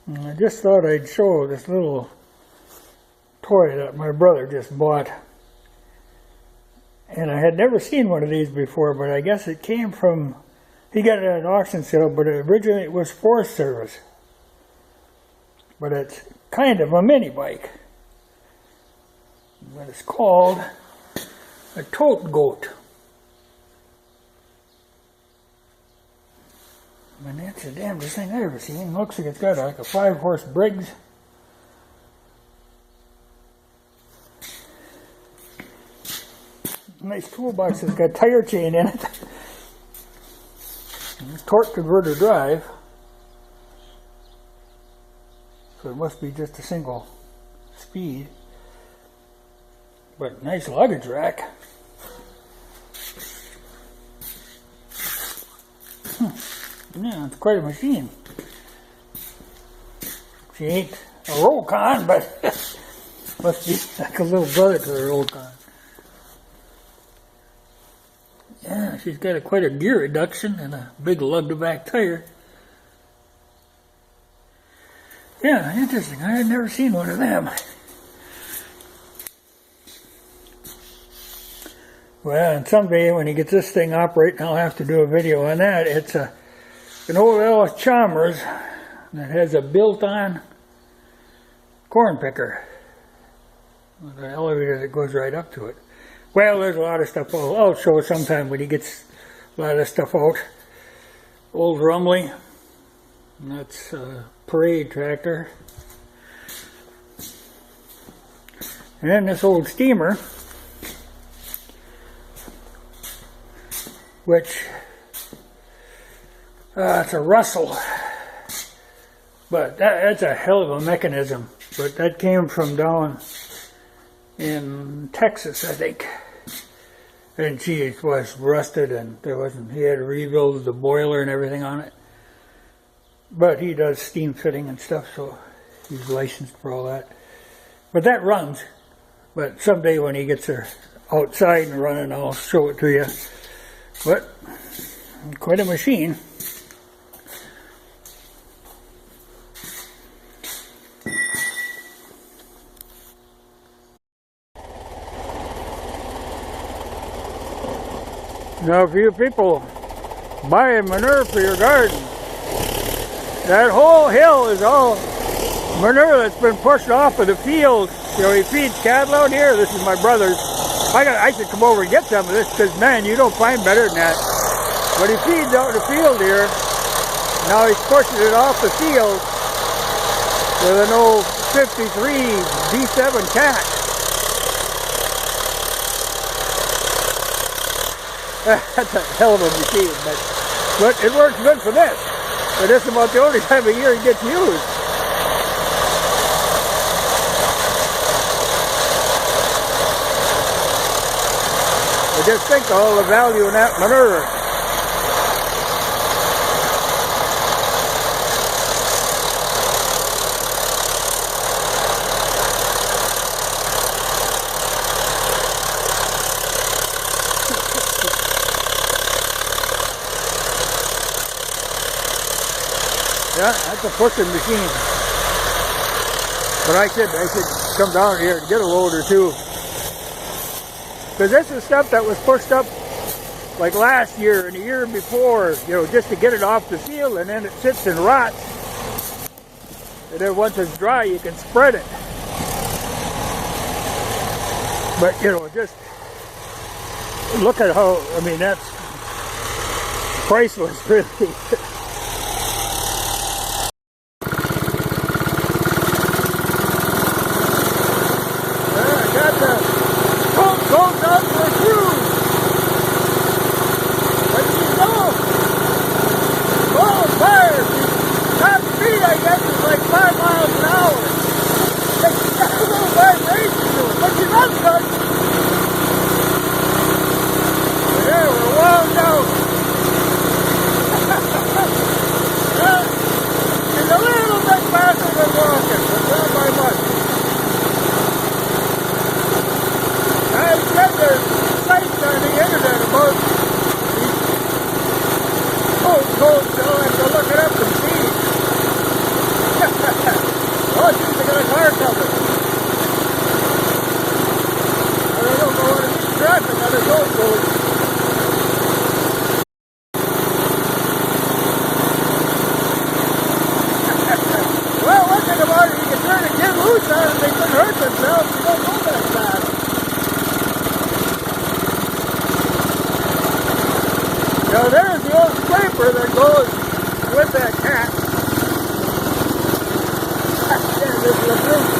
And I just thought I'd show this little toy that my brother just bought. And I had never seen one of these before, but I guess it came from, he got it at an auction sale, but originally it was Forest Service. But it's kind of a mini bike. But it's called a Tote Gote. And that's the damnedest thing I've ever seen. Looks like it's got like a 5-horse Briggs. Nice toolbox. It's got tire chain in it. And torque converter drive. So it must be just a single speed. But nice luggage rack. Yeah, it's quite a machine. She ain't a roll con, but must be like a little brother to the roll con. Yeah, she's got quite a gear reduction and a big lug-to-back tire. Yeah, interesting. I had never seen one of them. Well, and someday when he gets this thing operating, I'll have to do a video on that. It's an old Ellis Chalmers that has a built-on corn picker with an elevator that goes right up to it. Well, there's a lot of stuff I'll show sometime when he gets a lot of stuff out. Old Rumley, and that's a parade tractor. And then this old steamer, which it's a Russell, but that's a hell of a mechanism. But that came from down in Texas, I think. And she was rusted, and he had to rebuild the boiler and everything on it. But he does steam fitting and stuff, so he's licensed for all that. But that runs. But someday when he gets her outside and running, I'll show it to you. But quite a machine. Now, if you people buy manure for your garden, that whole hill is all manure that's been pushed off of the field. You know, he feeds cattle out here. This is my brother's. I should come over and get some of this because, man, you don't find better than that. But he feeds out in the field here. Now he's pushing it off the field with an old 53 D7 cat. That's a hell of a machine, but it works good for this. But this is about the only time of year it gets used. I just think of all the value in that manure. Yeah, that's a pushing machine. But I should come down here and get a load or two. Because this is stuff that was pushed up like last year and the year before, you know, just to get it off the field, and then it sits and rots. And then once it's dry, you can spread it. But, you know, just look at how, I mean, that's priceless, really. they got a car covered. And they don't know what to do traffic on the Tote Gote. Well, one thing about it, you can turn a kid loose on it, they couldn't hurt themselves. You don't go that fast. Now there's the old scraper that goes with that cat. Yeah, this is a blue